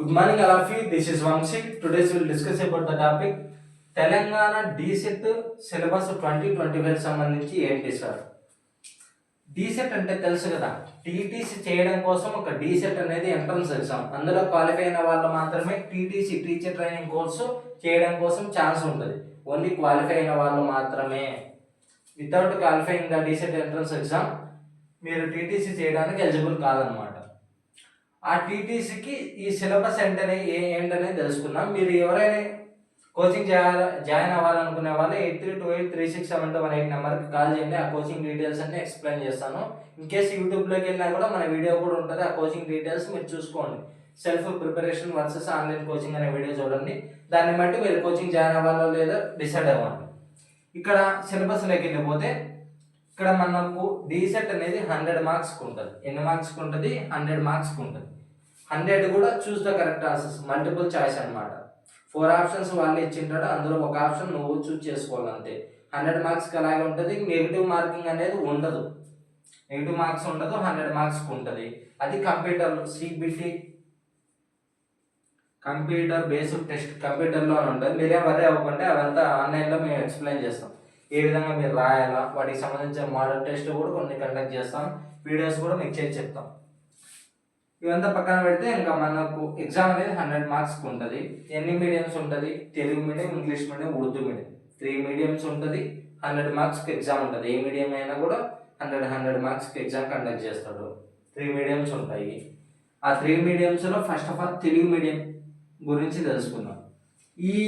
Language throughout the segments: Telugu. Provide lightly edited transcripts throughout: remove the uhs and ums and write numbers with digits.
Good morning, all of you. This is Vamsi. Today we will discuss about the topic Telangana DEECET syllabus 2025 సంబంధించి ఏంటి సార్? డీసెట్ అంటే తెలుసు కదా, టీటీసీ చేయడం కోసం ఒక డీసెట్ అనేది ఎంట్రన్స్ ఎగ్జామ్. అందులో క్వాలిఫై అయిన వాళ్ళు మాత్రమే టీటీసీ టీచర్ ట్రైనింగ్ కోర్సు చేయడం కోసం ఛాన్స్ ఉంటుంది. ఓన్లీ క్వాలిఫై అయిన వాళ్ళు మాత్రమే. Without qualifying the DEECET entrance exam మీరు టీటీసీ చేయడానికి ఎలిజిబుల్ కాదనమాట. ఆ టీటీసీకి ఈ సిలబస్ ఏంటనే తెలుసుకున్నాం. మీరు ఎవరైనా కోచింగ్ జాయిన్ అవ్వాలనుకునే వాళ్ళు 8328367218 నెంబర్కి కాల్ చేయండి. ఆ కోచింగ్ డీటెయిల్స్ అన్ని ఎక్స్ప్లెయిన్ చేస్తాను. ఇన్ కేస్ యూట్యూబ్లోకి వెళ్ళినా కూడా మన వీడియో కూడా ఉంటుంది. ఆ కోచింగ్ డీటెయిల్స్ మీరు చూసుకోండి. Self preparation versus online coaching అనే వీడియో చూడండి. దాన్ని బట్టి మీరు కోచింగ్ జాయిన్ అవ్వాలో లేదో డిసైడ్ అవ్వండి. ఇక్కడ సిలబస్లోకి వెళ్ళిపోతే ఇక్కడ మనకు డీసెట్ అనేది 100 మార్క్స్కి ఉంటుంది. ఎన్ని మార్క్స్కి ఉంటుంది? 100 మార్క్స్కి ఉంటుంది. 100 కూడా choose the correct answers, multiple choice అనమాట. 4 ఆప్షన్స్ వాళ్ళు ఇచ్చింటాడు, అందులో ఒక ఆప్షన్ నువ్వు చూస్ చేసుకోవాలి అంతే. 100 మార్క్స్కి అలాగే ఉంటుంది. నెగిటివ్ మార్కింగ్ అనేది ఉండదు, నెగిటివ్ మార్క్స్ ఉండదు. 100 మార్క్స్కి ఉంటుంది. అది కంప్యూటర్లో సిబిటి కంప్యూటర్ బేస్డ్ టెస్ట్ కంప్యూటర్లో ఉంటుంది. మీరేం వరీ అవ్వకండి, అవంతా ఆన్లైన్లో మేము ఎక్స్ప్లెయిన్ చేస్తాం. ఏ విధంగా మీరు రాయాలా, వాటికి సంబంధించిన మోడల్ టెస్ట్ కూడా కొన్ని కండక్ట్ చేస్తాం. వీడియోస్ కూడా మీకు చేసి చెప్తాం. ఇవంతా పక్కన పెడితే ఇంకా మనకు ఎగ్జామ్ అనేది 100 మార్క్స్కి ఉంటుంది. ఎన్ని మీడియంస్ ఉంటుంది? Telugu medium, English medium, Urdu medium, 3 mediums ఉంటుంది. 100 మార్క్స్కి ఎగ్జామ్ ఉంటుంది. ఏ మీడియం అయినా కూడా 100 మార్క్స్కి ఎగ్జామ్ కండక్ట్ చేస్తాడు. 3 మీడియంస్ ఉంటాయి. ఆ 3 మీడియంస్లో first of all Telugu medium గురించి తెలుసుకుందాం. ఈ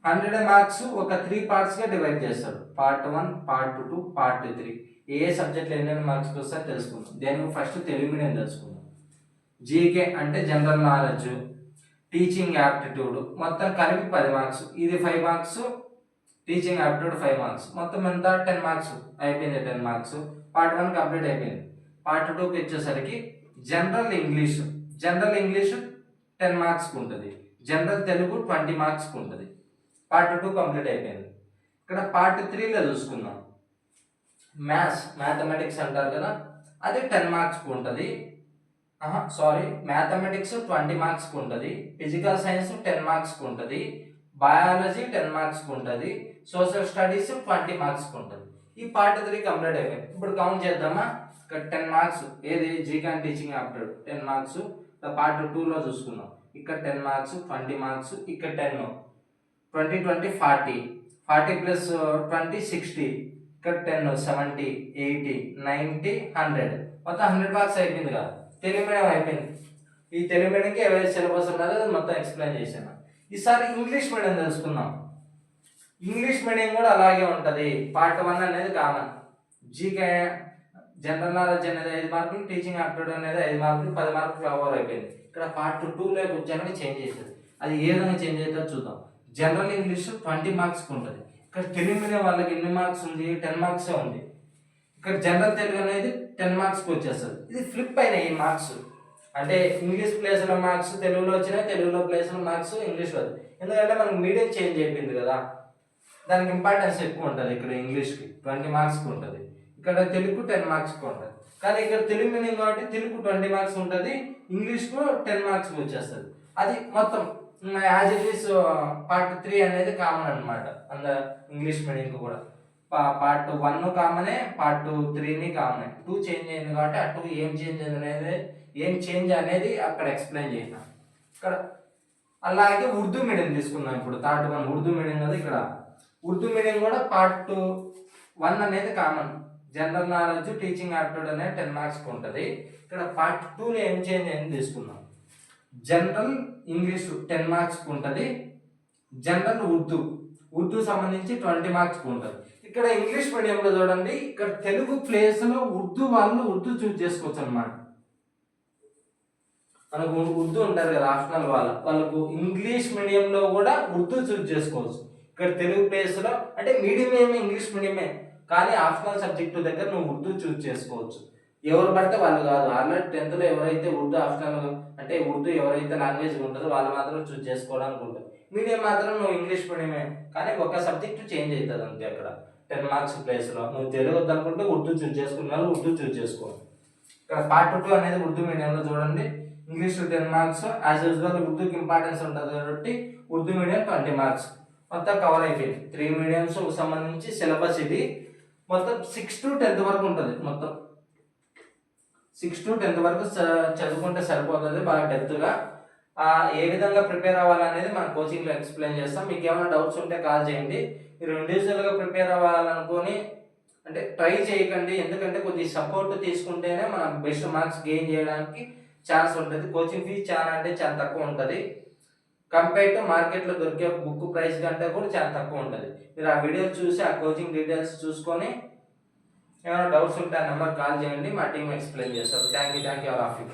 100 మార్క్స్ ఒక 3 పార్ట్స్గా డివైడ్ చేస్తాడు. Part 1, part 2, part 3. ఏ సబ్జెక్ట్లో ఎన్ని మార్క్స్ వస్తాయో తెలుసుకుందాం. దేనికి ఫస్ట్ తెలుగు మీడియం తెలుసుకుందాం. జీకే అంటే జనరల్ నాలెడ్జ్, టీచింగ్ యాప్టిట్యూడ్ మొత్తం కలిపి 10 మార్క్స్. ఇది 5 మార్క్స్, టీచింగ్ యాప్టిట్యూడ్ 5 మార్క్స్. మొత్తం ఎంత? 10 మార్క్స్ అయిపోయింది. 10 మార్క్స్ పార్ట్ 1 కంప్లీట్ అయిపోయింది. పార్ట్ 2కి వచ్చేసరికి జనరల్ ఇంగ్లీష్ 10 మార్క్స్కి ఉంటుంది. జనరల్ తెలుగు 20 మార్క్స్కి ఉంటుంది. పార్ట్ 2 కంప్లీట్ అయిపోయింది. ఇక్కడ పార్ట్ 3లో చూసుకుందాం. మ్యాథమెటిక్స్ అంటారు కదా, అది 10 మార్క్స్కి ఉంటుంది. మ్యాథమెటిక్స్ 20 మార్క్స్కి ఉంటుంది. ఫిజికల్ సైన్స్ 10 మార్క్స్కి ఉంటుంది. బయాలజీ 10 మార్క్స్కి ఉంటుంది. సోషల్ స్టడీస్ 20 మార్క్స్కి ఉంటుంది. ఈ పార్ట్ 3 కంప్లీట్ అయిపోయింది. ఇప్పుడు కౌంట్ చేద్దామా? ఇక్కడ 10 మార్క్స్ ఏది? GK and teaching aptitude 10 marks. Part 2లో చూసుకుందాం. ఇక్కడ 10 మార్క్స్, 20 మార్క్స్, ఇక్కడ 10, 20 20 40, 40 ప్లస్ 20 60, ఇక్కడ 10 70 80 90 100, మొత్తం 100 మార్క్స్ అయిపోయింది కదా. తెలుగు మీడియం అయిపోయింది. ఈ తెలుగు మీడియంకి ఏవైతే సిలబస్ ఉన్నదో అది మొత్తం ఎక్స్ప్లెయిన్ చేశాను. ఈసారి ఇంగ్లీష్ మీడియం తెలుసుకుందాం. ఇంగ్లీష్ మీడియం కూడా అలాగే ఉంటుంది. పార్ట్ 1 అనేది కామన్. జీకే జనరల్ నాలెడ్జ్ అనేది 5 మార్కులు, టీచింగ్ యాప్టిట్యూడ్ అనేది 5 మార్కులు, 10 మార్కులు కవర్ అయిపోయింది. ఇక్కడ పార్ట్ 2లోకి వచ్చాక చేంజ్ చేస్తుంది. అది ఏ విధంగా చేంజ్ అవుతుందో చూద్దాం. జనరల్ ఇంగ్లీష్ 20 మార్క్స్కి ఉంటుంది. ఇక్కడ తెలుగు మీడియం వాళ్ళకి ఎన్ని మార్క్స్ ఉంది? 10 మార్క్సే ఉంది. ఇక్కడ జనరల్ తెలుగు అనేది 10 మార్క్స్కి వచ్చేస్తుంది. ఇది ఫ్లిప్ అయినాయి ఈ మార్క్స్. అంటే ఇంగ్లీష్ ప్లేస్లో మార్క్స్ తెలుగులో వచ్చినాయి, తెలుగులో ప్లేస్లో మార్క్స్ ఇంగ్లీష్లో వచ్చింది. ఎందుకంటే మనకు మీడియం చేంజ్ అయిపోయింది కదా, దానికి ఇంపార్టెన్స్ ఎక్కువ ఉంటుంది. ఇక్కడ ఇంగ్లీష్కి 20 మార్క్స్కి ఉంటుంది, ఇక్కడ తెలుగు 10 మార్క్స్కి ఉంటుంది. కానీ ఇక్కడ తెలుగు మీడియం కాబట్టి తెలుగు 20 మార్క్స్ ఉంటుంది, ఇంగ్లీష్కు 10 మార్క్స్కి వచ్చేస్తుంది. అది మొత్తం యాజ్ ఇట్ ఈస్. పార్ట్ 3 అనేది కామన్ అనమాట అంద ఇంగ్లీష్ మీడియంకి కూడా. పార్ట్ 1 కామనే, పార్ట్ 3 కామనే. 2 చేంజ్ అయింది కాబట్టి ఆ 2 ఏం చేంజ్ అనేది అక్కడ ఎక్స్ప్లెయిన్ చేసిన. ఇక్కడ అలాగే ఉర్దూ మీడియం తీసుకుందాం. ఇప్పుడు థర్డ్ 1 ఉర్దూ మీడియం కదా. ఇక్కడ ఉర్దూ మీడియం కూడా పార్ట్ 1 అనేది common. General knowledge, teaching aptitude అనేది 10 మార్క్స్కి ఉంటుంది. ఇక్కడ పార్ట్ 2లో ఏం చేంజ్ అయింది తీసుకుందాం. జనరల్ ఇంగ్లీష్ 10 మార్క్స్కి ఉంటుంది. జనరల్ ఉర్దూ సంబంధించి 20 మార్క్స్కి ఉంటుంది. ఇక్కడ ఇంగ్లీష్ మీడియంలో చూడండి, ఇక్కడ తెలుగు ప్లేస్లో ఉర్దూ వాళ్ళు ఉర్దూ చూస్ చేసుకోవచ్చు అనమాట. మనకు ఉర్దూ ఉంటారు కదా ఆప్షనల్ వాళ్ళకు ఇంగ్లీష్ మీడియంలో కూడా ఉర్దూ చూస్ చేసుకోవచ్చు. ఇక్కడ తెలుగు ప్లేస్లో అంటే మీడియం ఏమి ఇంగ్లీష్ మీడియమే, కానీ ఆప్షనల్ సబ్జెక్టు దగ్గర నువ్వు ఉర్దూ చూస్ చేసుకోవచ్చు. ఎవరు పడితే వాళ్ళు కాదు. ఆల్రెడీ 10th ఎవరైతే ఉర్దూ ఆప్షనల్ అంటే ఉర్దూ ఎవరైతే లాంగ్వేజ్ ఉంటుందో వాళ్ళు మాత్రం చూస్ చేసుకోవడానికి ఉంటుంది. మీడియం మాత్రం నువ్వు ఇంగ్లీష్ మీడియమే, కానీ ఒక సబ్జెక్టు చేంజ్ అవుతుంది అంతే. అక్కడ 10 మార్క్స్ ప్లేస్లో నువ్వు తెలుగు వద్దనుకుంటే ఉర్దూ చూస్ చేసుకున్నాను, ఉర్దూ చూస్ చేసుకోవాలి. ఇక్కడ పార్ట్ 2 అనేది ఉర్దూ మీడియంలో చూడండి. ఇంగ్లీష్ 10 మార్క్స్ యాజ్ యూజువల్, ఉర్దూకి ఇంపార్టెన్స్ ఉంటుంది కాబట్టి ఉర్దూ మీడియం 20 మార్క్స్ మొత్తం కవర్ అయిపోయింది. 3 మీడియంస్ సంబంధించి సిలబస్ ఇది. మొత్తం 6 to 10th వరకు ఉంటుంది. మొత్తం 6 to 10th వరకు చదువుకుంటే సరిపోతుంది బాగా డెప్త్గా. ఏ విధంగా ప్రిపేర్ అవ్వాలనేది మన కోచింగ్లో ఎక్స్ప్లెయిన్ చేస్తాం. మీకు ఏమైనా డౌట్స్ ఉంటే కాల్ చేయండి. మీరు ఇండివిజువల్గా ప్రిపేర్ అవ్వాలనుకొని అంటే ట్రై చేయకండి, ఎందుకంటే కొద్ది సపోర్ట్ తీసుకుంటేనే మనం బెస్ట్ మార్క్స్ గెయిన్ చేయడానికి ఛాన్స్ ఉంటుంది. కోచింగ్ ఫీజు చాలా అంటే చాలా తక్కువ ఉంటుంది. కంపేర్ టు మార్కెట్లో దొరికే బుక్ ప్రైస్ కంటే కూడా చాలా తక్కువ ఉంటుంది. మీరు ఆ వీడియో చూసి ఆ కోచింగ్ డీటెయిల్స్ చూసుకొని ఏమైనా డౌట్స్ ఉంటే ఆ నెంబర్ కాల్ చేయండి, మా టీం ఎక్స్ప్లెయిన్ చేస్తారు. Thank you all of you.